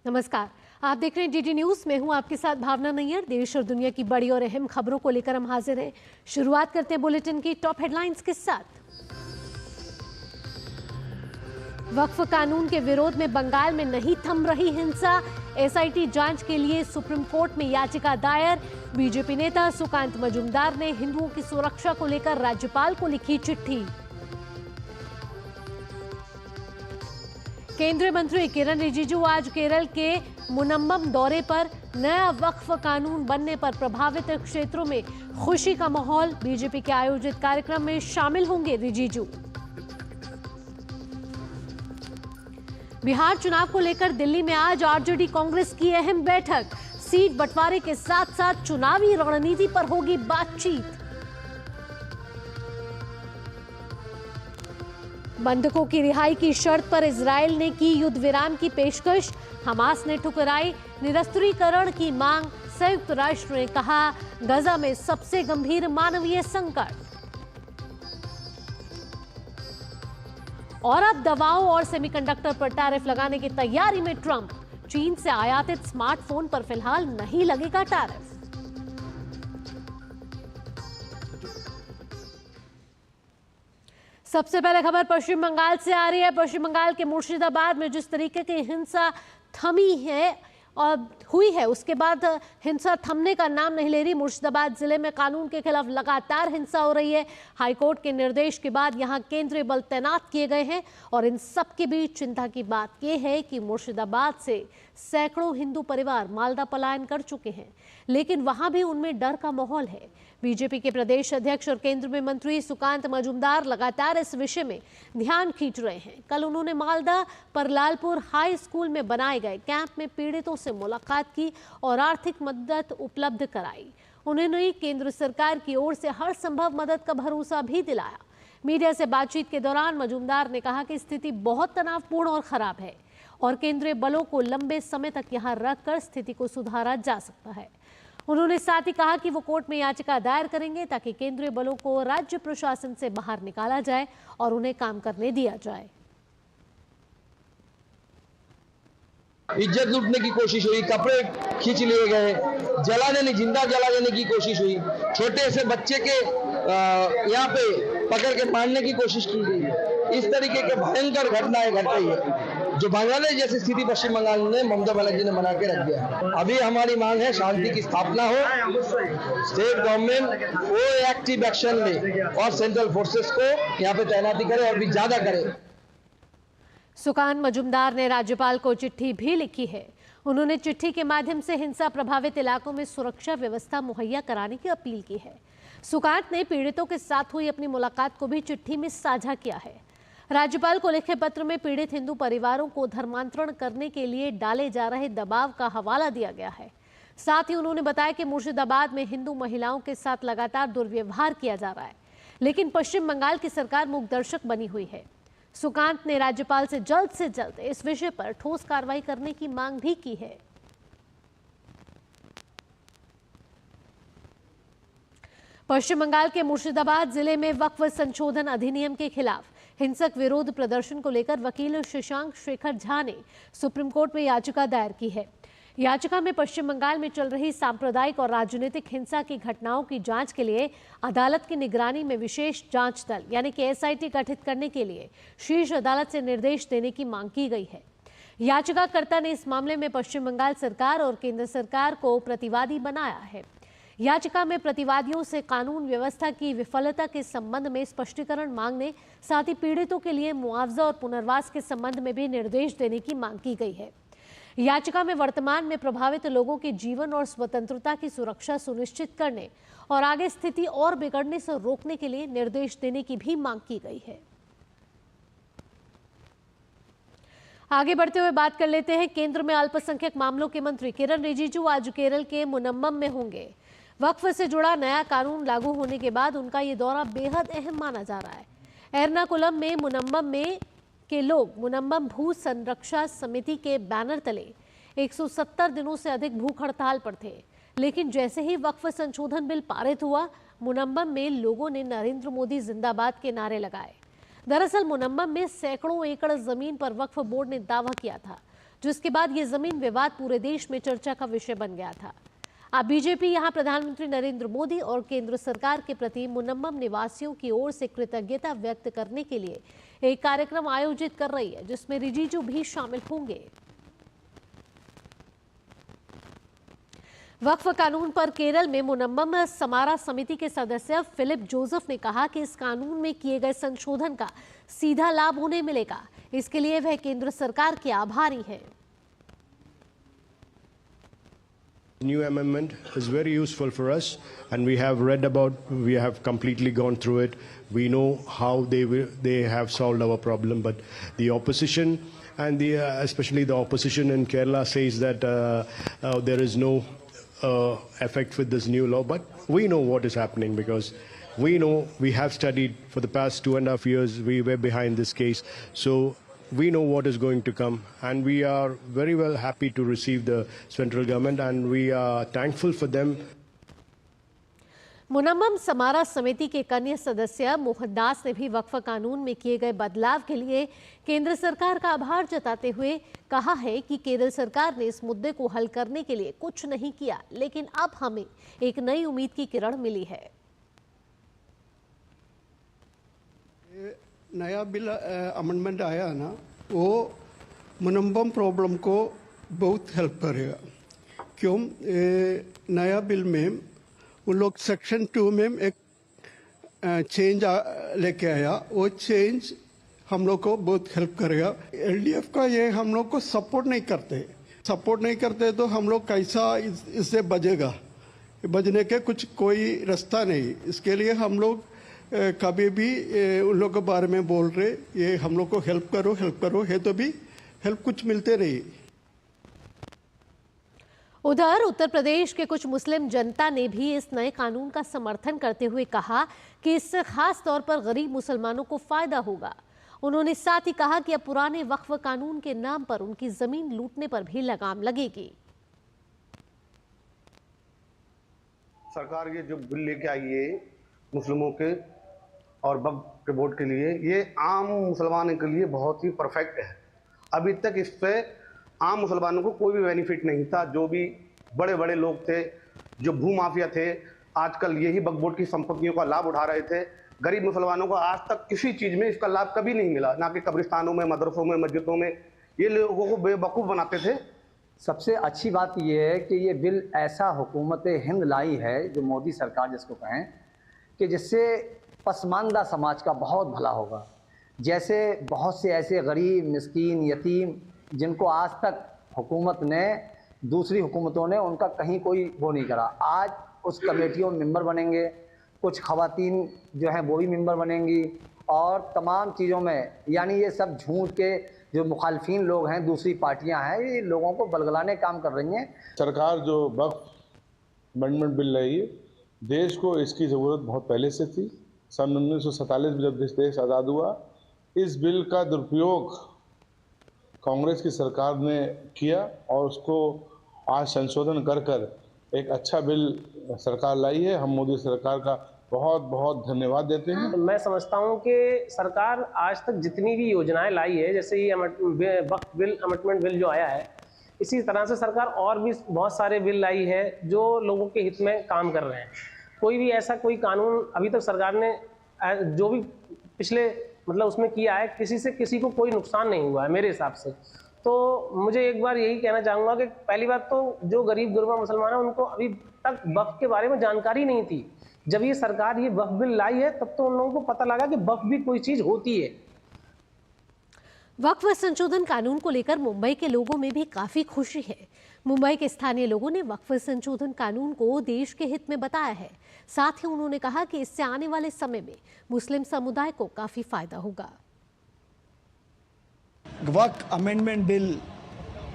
नमस्कार, आप देख रहे हैं डीडी न्यूज। मैं हूं आपके साथ भावना नैयर। देश और दुनिया की बड़ी और अहम खबरों को लेकर हम हाजिर हैं। शुरुआत करते हैं बुलेटिन की टॉप हेडलाइंस के साथ। वक्फ कानून के विरोध में बंगाल में नहीं थम रही हिंसा। एसआईटी जांच के लिए सुप्रीम कोर्ट में याचिका दायर। बीजेपी नेता सुकांत मजूमदार ने हिंदुओं की सुरक्षा को लेकर राज्यपाल को लिखी चिट्ठी। केंद्रीय मंत्री किरण रिजिजू आज केरल के मुनम्बम दौरे पर। नया वक्फ कानून बनने पर प्रभावित क्षेत्रों में खुशी का माहौल। बीजेपी के आयोजित कार्यक्रम में शामिल होंगे रिजिजू। बिहार चुनाव को लेकर दिल्ली में आज आरजेडी कांग्रेस की अहम बैठक। सीट बंटवारे के साथ साथ चुनावी रणनीति पर होगी बातचीत। बंधकों की रिहाई की शर्त पर इजरायल ने की युद्ध विराम की पेशकश। हमास ने ठुकराई निरस्त्रीकरण की मांग। संयुक्त राष्ट्र ने कहा गजा में सबसे गंभीर मानवीय संकट। और अब दवाओं और सेमीकंडक्टर पर टैरिफ लगाने की तैयारी में ट्रंप। चीन से आयातित स्मार्टफोन पर फिलहाल नहीं लगेगा टैरिफ। सबसे पहले खबर पश्चिम बंगाल से आ रही है। पश्चिम बंगाल के मुर्शिदाबाद में जिस तरीके की हिंसा थमी है और हुई है, उसके बाद हिंसा थमने का नाम नहीं ले रही। मुर्शिदाबाद जिले में कानून के खिलाफ लगातार हिंसा हो रही है। हाईकोर्ट के निर्देश के बाद यहां केंद्रीय बल तैनात किए गए हैं और इन सब के बीच चिंता की बात यह है कि मुर्शिदाबाद से सैकड़ों हिंदू परिवार मालदा पलायन कर चुके हैं, लेकिन वहां भी उनमें डर का माहौल है। बीजेपी के प्रदेश अध्यक्ष और केंद्र में मंत्री सुकांत मजूमदार लगातार इस विषय में ध्यान खींच रहे हैं। कल उन्होंने मालदा परलालपुर हाई स्कूल में बनाए गए कैंप में पीड़ितों से मुलाकात की और आर्थिक मदद उपलब्ध कराई। उन्होंने केंद्र सरकार की ओर से हर संभव मदद का भरोसा भी दिलाया। मीडिया से बातचीत के दौरान मजूमदार ने कहा कि स्थिति बहुत तनावपूर्ण और खराब है और केंद्रीय बलों को लंबे समय तक यहां रखकर स्थिति को सुधारा जा सकता है। उन्होंने साथ ही कहा कि वो कोर्ट में याचिका दायर करेंगे ताकि केंद्रीय बलों को राज्य प्रशासन से बाहर निकाला जाए और उन्हें काम करने दिया जाए। इज्जत लूटने की कोशिश हुई, कपड़े खींच लिए गए, जिंदा जला देने की कोशिश हुई, छोटे से बच्चे के यहाँ पे पकड़ के मारने की कोशिश की गई। इस तरीके के भयंकर घटनाएं घट रही है जो बांग्लादेश जैसी स्थिति पश्चिम बंगाल ने ममता बनर्जी ने बना के रख दिया। अभी हमारी मांग है शांति की स्थापना हो, स्टेट गवर्नमेंट वो एक्टिव एक्शन ले और सेंट्रल फोर्सेस को यहाँ पे तैनाती करे और भी ज्यादा करे। सुकांत मजूमदार ने राज्यपाल को चिट्ठी भी लिखी है। उन्होंने चिट्ठी के माध्यम से हिंसा प्रभावित इलाकों में सुरक्षा व्यवस्था मुहैया कराने की अपील की है। सुकांत ने पीड़ितों के साथ हुई अपनी मुलाकात को भी चिट्ठी में साझा किया है। राज्यपाल को लिखे पत्र में पीड़ित हिंदू परिवारों को धर्मांतरण करने के लिए डाले जा रहे दबाव का हवाला दिया गया है। साथ ही उन्होंने बताया कि मुर्शिदाबाद में हिंदू महिलाओं के साथ लगातार दुर्व्यवहार किया जा रहा है, लेकिन पश्चिम बंगाल की सरकार मूकदर्शक बनी हुई है। सुकांत ने राज्यपाल से जल्द इस विषय पर ठोस कार्रवाई करने की मांग भी की है। पश्चिम बंगाल के मुर्शिदाबाद जिले में वक्फ संशोधन अधिनियम के खिलाफ हिंसक विरोध प्रदर्शन को लेकर वकील शशांक शेखर झा ने सुप्रीम कोर्ट में याचिका दायर की है। याचिका में पश्चिम बंगाल में चल रही सांप्रदायिक और राजनीतिक हिंसा की घटनाओं की जांच के लिए अदालत की निगरानी में विशेष जांच दल यानी कि एसआईटी गठित करने के लिए शीर्ष अदालत से निर्देश देने की मांग की गई है। याचिकाकर्ता ने इस मामले में पश्चिम बंगाल सरकार और केंद्र सरकार को प्रतिवादी बनाया है। याचिका में प्रतिवादियों से कानून व्यवस्था की विफलता के संबंध में स्पष्टीकरण मांगने, साथ ही पीड़ितों के लिए मुआवजा और पुनर्वास के संबंध में भी निर्देश देने की मांग की गई है। याचिका में वर्तमान में प्रभावित लोगों के जीवन और स्वतंत्रता की सुरक्षा सुनिश्चित करने और आगे स्थिति और बिगड़ने से रोकने के लिए निर्देश देने की भी मांग की गई है। आगे बढ़ते हुए बात कर लेते हैं केंद्र में अल्पसंख्यक मामलों के मंत्री किरण रिजिजू आज केरल के मुनम्बम में होंगे। वक्फ से जुड़ा नया कानून लागू होने के बाद उनका ये दौरा बेहद अहम माना जा रहा है। एर्नाकुलम में मुनम्बम में के लोग मुनम्बम भू संरक्षा समिति के बैनर तले 170 दिनों से अधिक भूख हड़ताल पर थे, लेकिन जैसे ही वक्फ संशोधन बिल पारित हुआ, मुनम्बम में लोगों ने नरेंद्र मोदी जिंदाबाद के नारे लगाए। दरअसल मुनम्बम में सैकड़ों एकड़ जमीन पर वक्फ बोर्ड ने दावा किया था, जिसके बाद ये जमीन विवाद पूरे देश में चर्चा का विषय बन गया था। अब बीजेपी यहां प्रधानमंत्री नरेंद्र मोदी और केंद्र सरकार के प्रति मुनम्मम निवासियों की ओर से कृतज्ञता व्यक्त करने के लिए एक कार्यक्रम आयोजित कर रही है, जिसमें रिजिजू भी शामिल होंगे। वक्फ कानून पर केरल में मुनम्मम समारा समिति के सदस्य फिलिप जोसेफ ने कहा कि इस कानून में किए गए संशोधन का सीधा लाभ उन्हें मिलेगा। इसके लिए वह केंद्र सरकार के आभारी हैं। New amendment is very useful for us, and we have completely gone through it. We know how they have solved our problem, but the opposition and especially the opposition in Kerala says that there is no effect with this new law. But we know what is happening because we know, we have studied for the past 2.5 years. We were behind this case, so we know what is going to come, and we are very well happy to receive the central government, and we are thankful for them. मुनम्मम समारा समिति के कन्या सदस्य मोहनदास ने भी वक्फ कानून में किए गए बदलाव के लिए केंद्र सरकार का आभार जताते हुए कहा है कि केंद्र सरकार ने इस मुद्दे को हल करने के लिए कुछ नहीं किया, लेकिन अब हमें एक नई उम्मीद की किरण मिली है। नया बिल अमेंडमेंट आया ना, वो मुनम्मम प्रॉब्लम को बहुत हेल्प करेगा। क्यों? नया बिल में वो लोग सेक्शन 2 में एक चेंज लेके आया। वो चेंज हम लोग को बहुत हेल्प करेगा। एलडीएफ का ये हम लोग को सपोर्ट नहीं करते तो हम लोग कैसा इससे बचेगा? बचने के कोई रास्ता नहीं। इसके लिए हम लोग कभी भी उन लोगों के बारे में बोल रहे, ये हम लोग को हेल्प करो है तो भी हेल्प कुछ मिलते रही। उधर उत्तर प्रदेश के कुछ मुस्लिम जनता ने भी इस नए कानून का समर्थन करते हुए कहा कि इससे खास तौर पर गरीब मुसलमानों को फायदा होगा। उन्होंने साथ ही कहा कि अब पुराने वक्फ कानून के नाम पर उनकी जमीन लूटने पर भी लगाम लगेगी। सरकार ये जो बिल लेके आई है मुस्लिमों के और वक्फ के बोर्ड के लिए, ये आम मुसलमानों के लिए बहुत ही परफेक्ट है। अभी तक इस पे आम मुसलमानों को कोई भी बेनिफिट नहीं था। जो भी बड़े बड़े लोग थे, जो भूमाफिया थे, आजकल यही वक्फ बोर्ड की संपत्तियों का लाभ उठा रहे थे। गरीब मुसलमानों को आज तक किसी चीज़ में इसका लाभ कभी नहीं मिला, ना कि कब्रिस्तानों में, मदरसों में, मस्जिदों में। ये लोगों को बेवकूफ़ बनाते थे। सबसे अच्छी बात यह है कि ये बिल ऐसा हुकूमत हिंद लाई है, जो मोदी सरकार जिसको कहें, कि जिससे पसमानदा समाज का बहुत भला होगा। जैसे बहुत से ऐसे गरीब, मिस्कीन, यतीम जिनको आज तक हुकूमत ने, दूसरी हुकूमतों ने उनका कहीं कोई वो नहीं करा, आज उस कमेटियों में मेंबर बनेंगे। कुछ खवातीन जो हैं वो भी मेंबर बनेंगी, और तमाम चीज़ों में, यानी ये सब झूठ के जो मुखालफिन लोग हैं, दूसरी पार्टियां हैं, ये लोगों को बलगलाने काम कर रही हैं। सरकार जो वक्फ अमेंडमेंट बिल लाई है, देश को इसकी ज़रूरत बहुत पहले से थी। सन 1947 में जब देश आज़ाद हुआ, इस बिल का दुरुपयोग कांग्रेस की सरकार ने किया और उसको आज संशोधन कर एक अच्छा बिल सरकार लाई है। हम मोदी सरकार का बहुत बहुत धन्यवाद देते हैं। मैं समझता हूं कि सरकार आज तक जितनी भी योजनाएं लाई है, जैसे ये वक्फ बिल अमेंडमेंट बिल जो आया है, इसी तरह से सरकार और भी बहुत सारे बिल लाई है जो लोगों के हित में काम कर रहे हैं। कोई भी ऐसा कोई कानून अभी तक सरकार ने जो भी पिछले उसमें किया है, किसी को कोई नुकसान नहीं हुआ है मेरे हिसाब से। तो मुझे एक बार यही कहना चाहूँगा कि पहली बात तो जो गरीब गुरबा मुसलमान है, उनको अभी तक वक्फ के बारे में जानकारी नहीं थी। जब ये सरकार ये वक्फ बिल लाई है, तब तो उन लोगों को पता लगा कि वक्फ भी कोई चीज़ होती है। वक्फ संशोधन कानून को लेकर मुंबई के लोगों में भी काफी खुशी है। मुंबई के स्थानीय लोगों ने वक्फ संशोधन कानून को देश के हित में बताया है। साथ ही उन्होंने कहा कि इससे आने वाले समय में मुस्लिम समुदाय को काफी फायदा होगा। वक्फ अमेंडमेंट बिल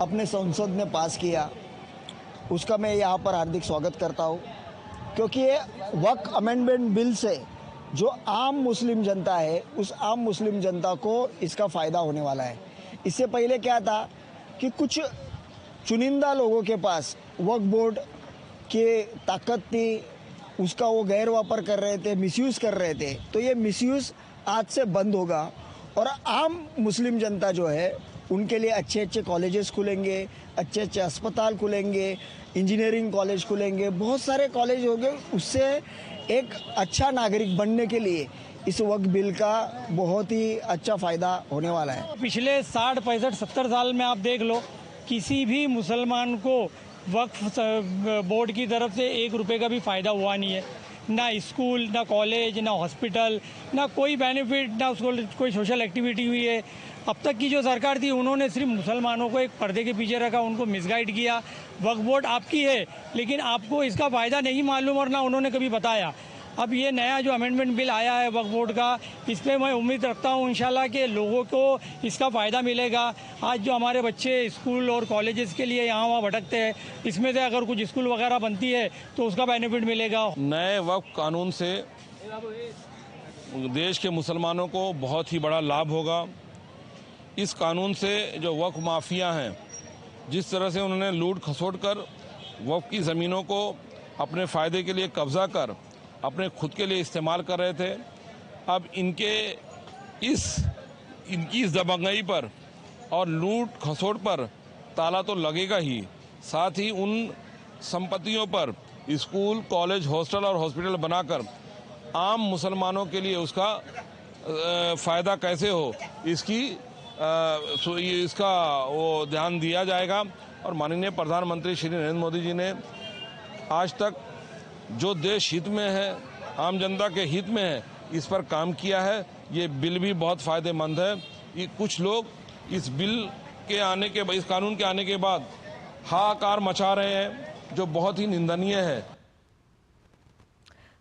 अपने संसद ने पास किया, उसका मैं यहाँ पर हार्दिक स्वागत करता हूँ, क्योंकि ये वक्फ अमेंडमेंट बिल से जो आम मुस्लिम जनता है, उस आम मुस्लिम जनता को इसका फ़ायदा होने वाला है। इससे पहले क्या था कि कुछ चुनिंदा लोगों के पास वक्फ बोर्ड की ताकत थी, उसका वो गैर वापर कर रहे थे, मिसयूज़ कर रहे थे। तो ये मिसयूज़ आज से बंद होगा और आम मुस्लिम जनता जो है उनके लिए अच्छे अच्छे कॉलेजेस खुलेंगे, अच्छे अच्छे अस्पताल खुलेंगे, इंजीनियरिंग कॉलेज खुलेंगे, बहुत सारे कॉलेज होंगे। उससे एक अच्छा नागरिक बनने के लिए इस वक्फ बिल का बहुत ही अच्छा फ़ायदा होने वाला है। पिछले 60, 65, 70 साल में आप देख लो, किसी भी मुसलमान को वक्फ बोर्ड की तरफ से 1 रुपये का भी फ़ायदा हुआ नहीं है। ना स्कूल, ना कॉलेज, ना हॉस्पिटल, ना कोई बेनिफिट, ना उसको कोई सोशल एक्टिविटी हुई है। अब तक की जो सरकार थी उन्होंने सिर्फ मुसलमानों को एक पर्दे के पीछे रखा, उनको मिसगाइड किया। वक्फ बोर्ड आपकी है लेकिन आपको इसका फ़ायदा नहीं मालूम और ना उन्होंने कभी बताया। अब ये नया जो अमेंडमेंट बिल आया है वक्फ बोर्ड का, इस पर मैं उम्मीद रखता हूँ इंशाल्लाह कि लोगों को इसका फ़ायदा मिलेगा। आज जो हमारे बच्चे स्कूल और कॉलेजेस के लिए यहाँ वहाँ भटकते हैं, इसमें से अगर कुछ स्कूल वगैरह बनती है तो उसका बेनिफिट मिलेगा। नए वक्फ कानून से देश के मुसलमानों को बहुत ही बड़ा लाभ होगा। इस कानून से जो वक्फ माफिया हैं, जिस तरह से उन्होंने लूट खसोट कर वक्फ की ज़मीनों को अपने फ़ायदे के लिए कब्ज़ा कर अपने खुद के लिए इस्तेमाल कर रहे थे, अब इनकी इस दबंगई पर और लूट खसोट पर ताला तो लगेगा ही, साथ ही उन संपत्तियों पर स्कूल, कॉलेज, हॉस्टल और हॉस्पिटल बनाकर आम मुसलमानों के लिए उसका फ़ायदा कैसे हो इसका वो ध्यान दिया जाएगा। और माननीय प्रधानमंत्री श्री नरेंद्र मोदी जी ने आज तक जो देश हित में है, आम जनता के हित में है, इस पर काम किया है। ये बिल भी बहुत फ़ायदेमंद है। ये कुछ लोग इस बिल के आने के इस कानून के आने के बाद हाहाकार मचा रहे हैं, जो बहुत ही निंदनीय है।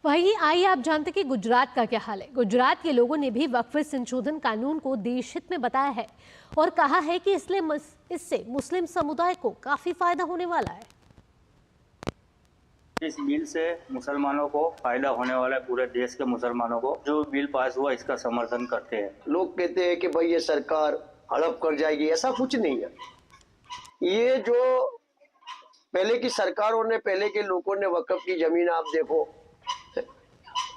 वहीं आइए आप जानते कि गुजरात का क्या हाल है। गुजरात के लोगों ने भी वक्फ संशोधन कानून को देश हित में बताया है और कहा है कि इससे मुस्लिम समुदाय को काफी फायदा होने वाला है। इस बिल से मुसलमानों को फायदा होने वाला है, पूरे देश के मुसलमानों को। जो बिल पास हुआ इसका समर्थन करते हैं। लोग कहते हैं कि भाई ये सरकार हड़प कर जाएगी, ऐसा कुछ नहीं है। ये जो पहले की सरकारों ने, पहले के लोगों ने वक्फ की जमीन आप देखो,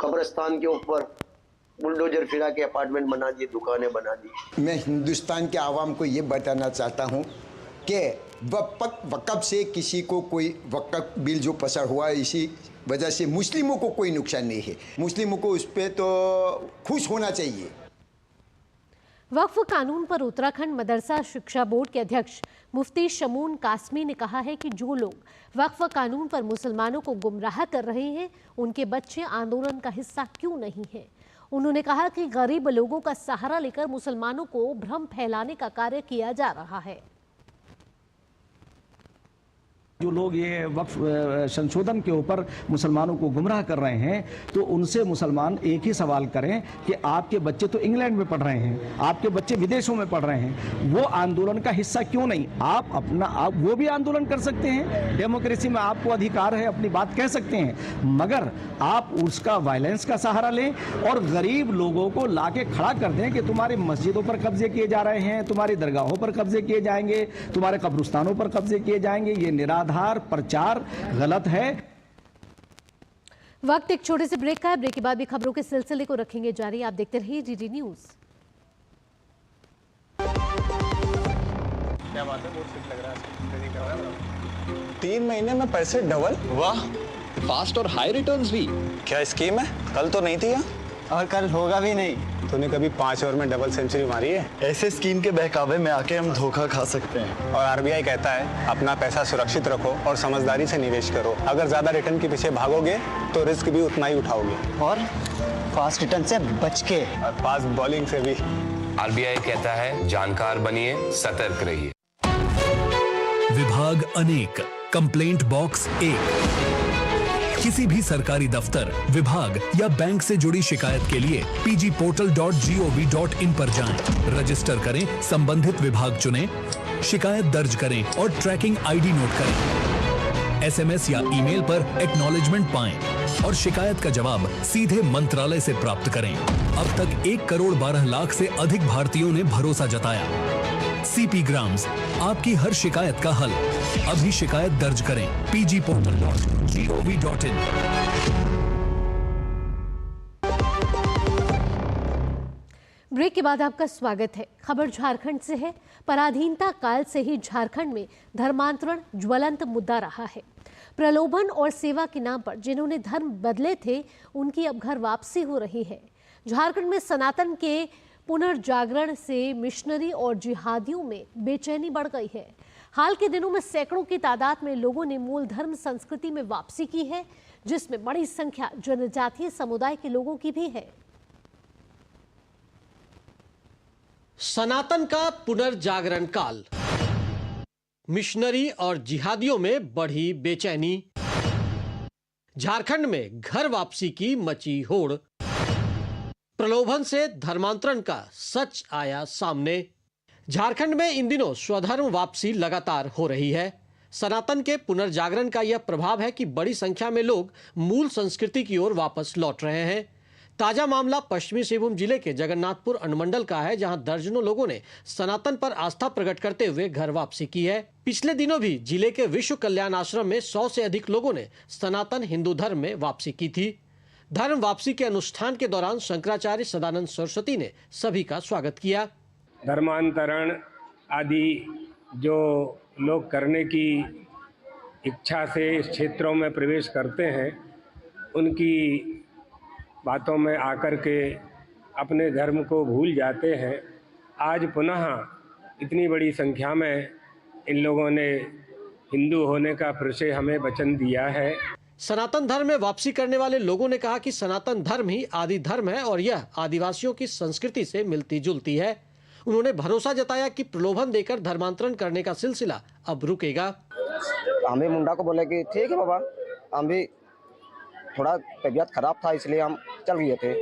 कब्रिस्तान के ऊपर बुलडोजर फिरा के अपार्टमेंट बना दिए, दुकानें बना दी। मैं हिंदुस्तान के आवाम को ये बताना चाहता हूँ कि वक्फ से किसी को कोई वक्फ बिल जो पास हुआ है, इसी वजह से मुस्लिमों को कोई नुकसान नहीं है। मुस्लिमों को उस पर तो खुश होना चाहिए। वक्फ कानून पर उत्तराखंड मदरसा शिक्षा बोर्ड के अध्यक्ष मुफ्ती शमून कासमी ने कहा है कि जो लोग वक्फ कानून पर मुसलमानों को गुमराह कर रहे हैं, उनके बच्चे आंदोलन का हिस्सा क्यों नहीं है। उन्होंने कहा कि गरीब लोगों का सहारा लेकर मुसलमानों को भ्रम फैलाने का कार्य किया जा रहा है। जो लोग ये वक्फ संशोधन के ऊपर मुसलमानों को गुमराह कर रहे हैं, तो उनसे मुसलमान एक ही सवाल करें कि आपके बच्चे तो इंग्लैंड में पढ़ रहे हैं, आपके बच्चे विदेशों में पढ़ रहे हैं, वो आंदोलन का हिस्सा क्यों नहीं। आप वो भी आंदोलन कर सकते हैं, डेमोक्रेसी में आपको अधिकार है, अपनी बात कह सकते हैं, मगर आप उसका वायलेंस का सहारा लें और गरीब लोगों को लाके खड़ा कर दें कि तुम्हारी मस्जिदों पर कब्जे किए जा रहे हैं, तुम्हारी दरगाहों पर कब्जे किए जाएंगे, तुम्हारे कब्रिस्तानों पर कब्जे किए जाएंगे। ये निराधार प्रचार गलत है। वक्त एक छोटे से ब्रेक का है। ब्रेक के बाद भी खबरों के सिलसिले को रखेंगे जारी। आप देखते रहिए डीडी न्यूज। क्या बात है, बहुत फिट लग रहा है। 3 महीने में पैसे डबल, वाह, फास्ट और हाई रिटर्न्स भी। क्या स्कीम है? कल तो नहीं थी यहाँ, और कल होगा भी नहीं। तूने कभी 5 ओवर में डबल सेंचुरी मारी है? ऐसे स्कीम के बहकावे में आके हम धोखा खा सकते हैं। और आरबीआई कहता है अपना पैसा सुरक्षित रखो और समझदारी से निवेश करो। अगर ज्यादा रिटर्न के पीछे भागोगे तो रिस्क भी उतना ही उठाओगे, और फास्ट रिटर्न से बच के, और फास्ट बॉलिंग से भी। आरबीआई कहता है जानकार बनिए, सतर्क रहिए। विभाग अनेक, कंप्लेंट बॉक्स 1। किसी भी सरकारी दफ्तर, विभाग या बैंक से जुड़ी शिकायत के लिए pgportal.gov.in पर जाएं, रजिस्टर करें, संबंधित विभाग चुनें, शिकायत दर्ज करें और ट्रैकिंग आईडी नोट करें। एसएमएस या ईमेल पर एक्नॉलेजमेंट पाएं और शिकायत का जवाब सीधे मंत्रालय से प्राप्त करें। अब तक 1 करोड़ 12 लाख से अधिक भारतीयों ने भरोसा जताया। सीपी ग्राम्स, आपकी हर शिकायत का हल। अभी शिकायत दर्ज करें pgportal.gov.in। ब्रेक के बाद आपका स्वागत है। खबर झारखंड से है। पराधीनता काल से ही झारखंड में धर्मांतरण ज्वलंत मुद्दा रहा है। प्रलोभन और सेवा के नाम पर जिन्होंने धर्म बदले थे उनकी अब घर वापसी हो रही है। झारखंड में सनातन के पुनर्जागरण से मिशनरी और जिहादियों में बेचैनी बढ़ गई है। हाल के दिनों में सैकड़ों की तादाद में लोगों ने मूल धर्म संस्कृति में वापसी की है, जिसमें बड़ी संख्या जनजातीय समुदाय के लोगों की भी है। सनातन का पुनर्जागरण काल, मिशनरी और जिहादियों में बढ़ी बेचैनी, झारखंड में घर वापसी की मची होड़, प्रलोभन से धर्मांतरण का सच आया सामने। झारखंड में इन दिनों स्वधर्म वापसी लगातार हो रही है। सनातन के पुनर्जागरण का यह प्रभाव है कि बड़ी संख्या में लोग मूल संस्कृति की ओर वापस लौट रहे हैं। ताजा मामला पश्चिमी सिंहभूम जिले के जगन्नाथपुर अनुमंडल का है, जहां दर्जनों लोगों ने सनातन पर आस्था प्रकट करते हुए घर वापसी की है। पिछले दिनों भी जिले के विश्व कल्याण आश्रम में 100 से अधिक लोगों ने सनातन हिंदू धर्म में वापसी की थी। धर्म वापसी के अनुष्ठान के दौरान शंकराचार्य सदानंद सरस्वती ने सभी का स्वागत किया। धर्मांतरण आदि जो लोग करने की इच्छा से इस क्षेत्रों में प्रवेश करते हैं, उनकी बातों में आकर के अपने धर्म को भूल जाते हैं। आज पुनः इतनी बड़ी संख्या में इन लोगों ने हिंदू होने का फिर से हमें वचन दिया है। सनातन धर्म में वापसी करने वाले लोगों ने कहा कि सनातन धर्म ही आदि धर्म है और यह आदिवासियों की संस्कृति से मिलती जुलती है। उन्होंने भरोसा जताया कि प्रलोभन देकर धर्मांतरण करने का सिलसिला अब रुकेगा। हम भी मुंडा को बोले कि ठीक है बाबा, हम भी थोड़ा तबीयत खराब था इसलिए हम चल गए थे।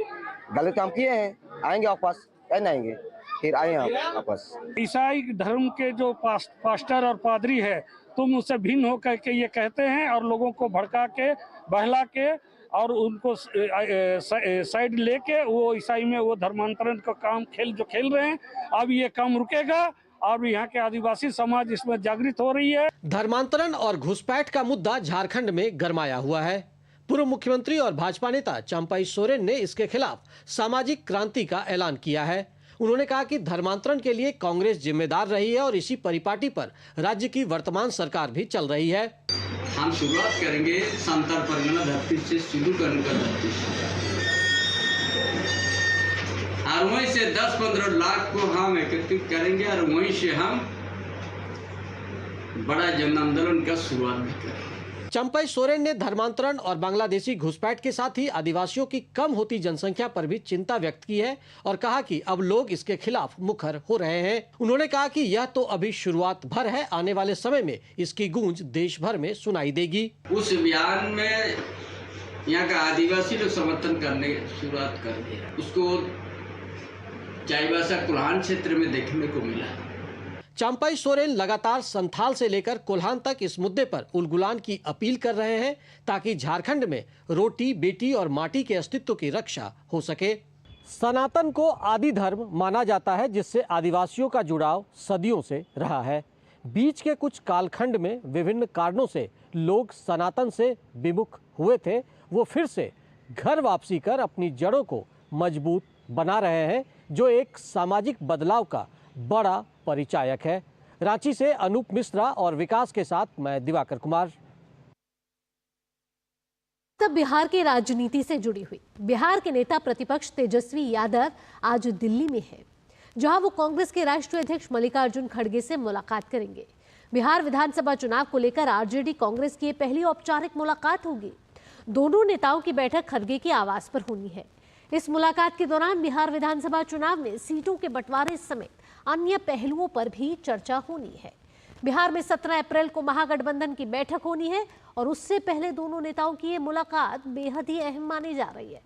गलत काम किए हैं, आएंगे वापस, कैसे आएंगे, फिर आए हम वापस। ईसाई धर्म के जो पास्टर और पादरी है, तुम उससे भिन्न होकर के ये कहते हैं और लोगों को भड़का के, बहला के और उनको साइड लेके वो ईसाई में वो धर्मांतरण का काम खेल रहे हैं। अब ये काम रुकेगा और यहाँ के आदिवासी समाज इसमें जागृत हो रही है। धर्मांतरण और घुसपैठ का मुद्दा झारखंड में गरमाया हुआ है। पूर्व मुख्यमंत्री और भाजपा नेता चंपाई सोरेन ने इसके खिलाफ सामाजिक क्रांति का ऐलान किया है। उन्होंने कहा कि धर्मांतरण के लिए कांग्रेस जिम्मेदार रही है और इसी परिपाटी पर राज्य की वर्तमान सरकार भी चल रही है। हम शुरुआत करेंगे संताल परगना धरती से शुरू करने का धरती से, और वहीं से 10-15 लाख को हम एकत्रित करेंगे और वहीं से हम बड़ा जन आंदोलन का शुरुआत भी करेंगे। चंपाई सोरेन ने धर्मांतरण और बांग्लादेशी घुसपैठ के साथ ही आदिवासियों की कम होती जनसंख्या पर भी चिंता व्यक्त की है और कहा कि अब लोग इसके खिलाफ मुखर हो रहे हैं। उन्होंने कहा कि यह तो अभी शुरुआत भर है, आने वाले समय में इसकी गूंज देश भर में सुनाई देगी। उस अभियान में यहाँ का आदिवासी लोग समर्थन करने शुरुआत कर दिया। उसको चाईबासा कोल्हान क्षेत्र में देखने को मिला। चंपाई सोरेन लगातार संथाल से लेकर कोल्हान तक इस मुद्दे पर उलगुलान की अपील कर रहे हैं ताकि झारखंड में रोटी, बेटी और माटी के अस्तित्व की रक्षा हो सके। सनातन को आदि धर्म माना जाता है, जिससे आदिवासियों का जुड़ाव सदियों से रहा है। बीच के कुछ कालखंड में विभिन्न कारणों से लोग सनातन से विमुख हुए थे, वो फिर से घर वापसी कर अपनी जड़ों को मजबूत बना रहे हैं, जो एक सामाजिक बदलाव का बड़ा परिचायक है। रांची से अनूप मिश्रा और विकास के साथ मैं दिवाकर कुमार। तब बिहार की राजनीति से जुड़ी हुई बिहार के नेता प्रतिपक्ष तेजस्वी यादव आज दिल्ली में है, जहां वो कांग्रेस के राष्ट्रीय अध्यक्ष मल्लिकार्जुन खड़गे से मुलाकात करेंगे। बिहार विधानसभा चुनाव को लेकर आरजेडी कांग्रेस की पहली औपचारिक मुलाकात होगी। दोनों नेताओं की बैठक खड़गे के आवास पर होनी है। इस मुलाकात के दौरान बिहार विधानसभा चुनाव में सीटों के बंटवारे समेत अन्य पहलुओं पर भी चर्चा होनी है। बिहार में 17 अप्रैल को महागठबंधन की बैठक होनी है और उससे पहले दोनों नेताओं की ये मुलाकात बेहद ही अहम मानी जा रही है।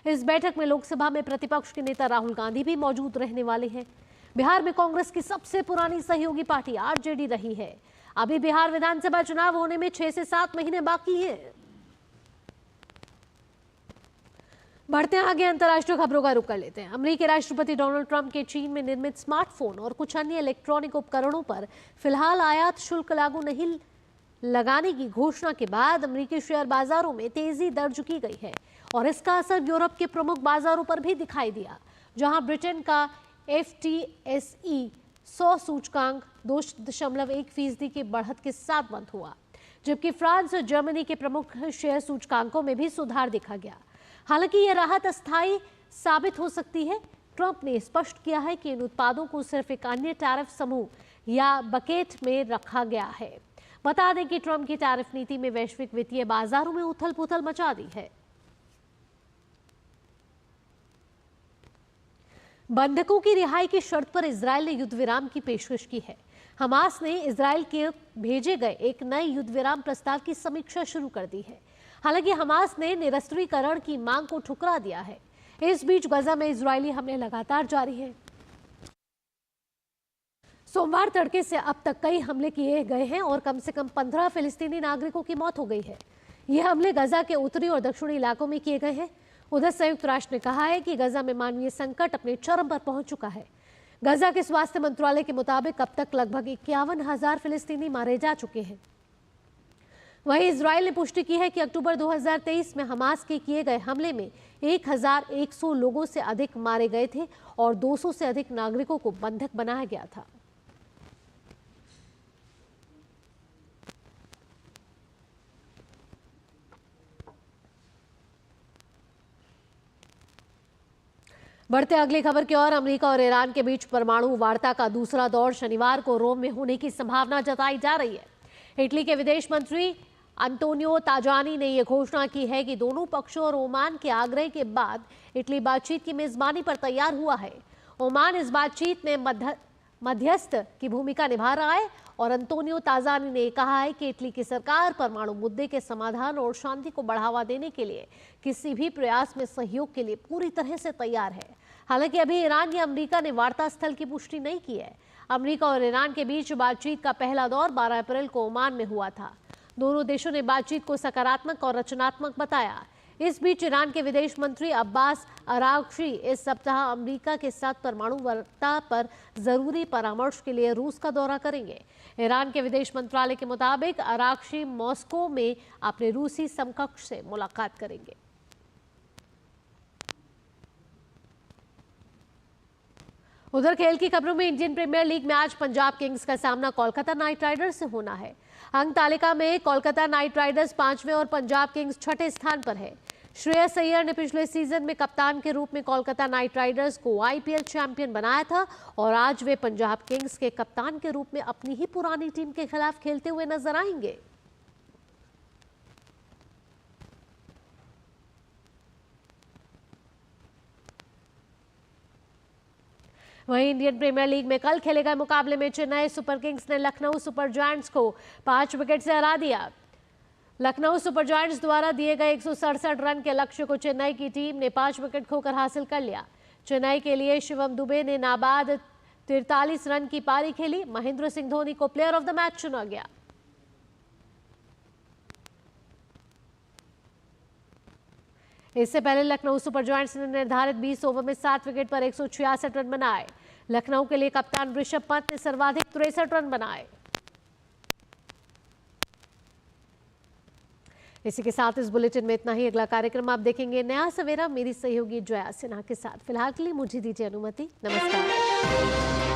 इस बैठक में लोकसभा में प्रतिपक्ष के नेता राहुल गांधी भी मौजूद रहने वाले हैं। बिहार में कांग्रेस की सबसे पुरानी सहयोगी पार्टी आरजेडी रही है। अभी बिहार विधानसभा चुनाव होने में 6 से 7 महीने बाकी हैं। बढ़ते हैं आगे, अंतर्राष्ट्रीय खबरों का रुख कर लेते हैं। अमेरिकी राष्ट्रपति डोनाल्ड ट्रंप के चीन में निर्मित स्मार्टफोन और कुछ अन्य इलेक्ट्रॉनिक उपकरणों पर फिलहाल आयात शुल्क लागू नहीं लगाने की घोषणा के बाद अमेरिकी शेयर बाजारों में तेजी दर्ज की गई है और इसका असर यूरोप के प्रमुख बाजारों पर भी दिखाई दिया। जहां ब्रिटेन का FTSE 100 सूचकांक 2.1% की बढ़त के साथ बंद हुआ, जबकि फ्रांस और जर्मनी के प्रमुख शेयर सूचकांकों में भी सुधार देखा गया। हालांकि यह राहत अस्थायी साबित हो सकती है। ट्रंप ने स्पष्ट किया है कि इन उत्पादों को सिर्फ एक अन्य टैरिफ समूह या बकेट में रखा गया है। बता दें कि ट्रंप की टैरिफ नीति में वैश्विक वित्तीय बाजारों में उथल-पुथल मचा दी है। बंधकों की रिहाई की शर्त पर इजरायल ने युद्ध विराम की पेशकश की है। हमास ने इजरायल के भेजे गए एक नए युद्ध विराम प्रस्ताव की समीक्षा शुरू कर दी है। हालांकि हमास ने निरस्त्रीकरण की मांग को ठुकरा दिया है। इस बीच गजा में इजरायली हमले लगातार जारी हैं। सोमवार तड़के से अब तक कई हमले किए गए हैं और कम से कम 15 फिलिस्तीनी नागरिकों की मौत हो गई है। ये हमले गजा के उत्तरी और दक्षिणी इलाकों में किए गए हैं। उधर संयुक्त राष्ट्र ने कहा है कि गजा में मानवीय संकट अपने चरम पर पहुंच चुका है। गजा के स्वास्थ्य मंत्रालय के मुताबिक अब तक लगभग 51,000 फिलिस्तीनी मारे जा चुके हैं। वहीं इजरायल ने पुष्टि की है कि अक्टूबर 2023 में हमास के किए गए हमले में 1,100 लोगों से अधिक मारे गए थे और 200 से अधिक नागरिकों को बंधक बनाया गया था। बढ़ते अगली खबर की ओर। अमेरिका और ईरान के बीच परमाणु वार्ता का दूसरा दौर शनिवार को रोम में होने की संभावना जताई जा रही है। इटली के विदेश मंत्री अंतोनियो ताजानी ने यह घोषणा की है कि दोनों पक्षों और ओमान के आग्रह के बाद इटली बातचीत की मेजबानी पर तैयार हुआ है। ओमान इस बातचीत में मध्यस्थ की भूमिका निभा रहा है और अंतोनियो ताजानी ने कहा है कि इटली की सरकार परमाणु मुद्दे के समाधान और शांति को बढ़ावा देने के लिए किसी भी प्रयास में सहयोग के लिए पूरी तरह से तैयार है। हालांकि अभी ईरान या अमेरिका ने वार्ता स्थल की पुष्टि नहीं की है। अमेरिका और ईरान के बीच बातचीत का पहला दौर 12 अप्रैल को ओमान में हुआ था। दोनों देशों ने बातचीत को सकारात्मक और रचनात्मक बताया। इस बीच ईरान के विदेश मंत्री अब्बास अरागची इस सप्ताह अमेरिका के साथ परमाणु वार्ता पर जरूरी परामर्श के लिए रूस का दौरा करेंगे। ईरान के विदेश मंत्रालय के मुताबिक अरागची मॉस्को में अपने रूसी समकक्ष से मुलाकात करेंगे। उधर खेल की खबरों में इंडियन प्रीमियर लीग में आज पंजाब किंग्स का सामना कोलकाता नाइट राइडर्स से होना है। अंक तालिका में कोलकाता नाइट राइडर्स 5वें और पंजाब किंग्स 6ठे स्थान पर है। श्रेयस अय्यर ने पिछले सीजन में कप्तान के रूप में कोलकाता नाइट राइडर्स को IPL चैंपियन बनाया था और आज वे पंजाब किंग्स के कप्तान के रूप में अपनी ही पुरानी टीम के खिलाफ खेलते हुए नजर आएंगे। वहीं इंडियन प्रीमियर लीग में कल खेले गए मुकाबले में चेन्नई सुपर किंग्स ने लखनऊ सुपर जायंट्स को 5 विकेट से हरा दिया। लखनऊ सुपर जायंट्स द्वारा दिए गए 167 रन के लक्ष्य को चेन्नई की टीम ने 5 विकेट खोकर हासिल कर लिया। चेन्नई के लिए शिवम दुबे ने नाबाद 43 रन की पारी खेली। महेंद्र सिंह धोनी को प्लेयर ऑफ द मैच चुना गया। इससे पहले लखनऊ सुपर जायंट्स ने निर्धारित 20 ओवर में 7 विकेट पर 166 रन बनाए। लखनऊ के लिए कप्तान ऋषभ पंत ने सर्वाधिक 63 रन बनाए। इसी के साथ इस बुलेटिन में इतना ही। अगला कार्यक्रम आप देखेंगे नया सवेरा मेरी सहयोगी जया सिन्हा के साथ। फिलहाल के लिए मुझे दीजिए अनुमति। नमस्कार।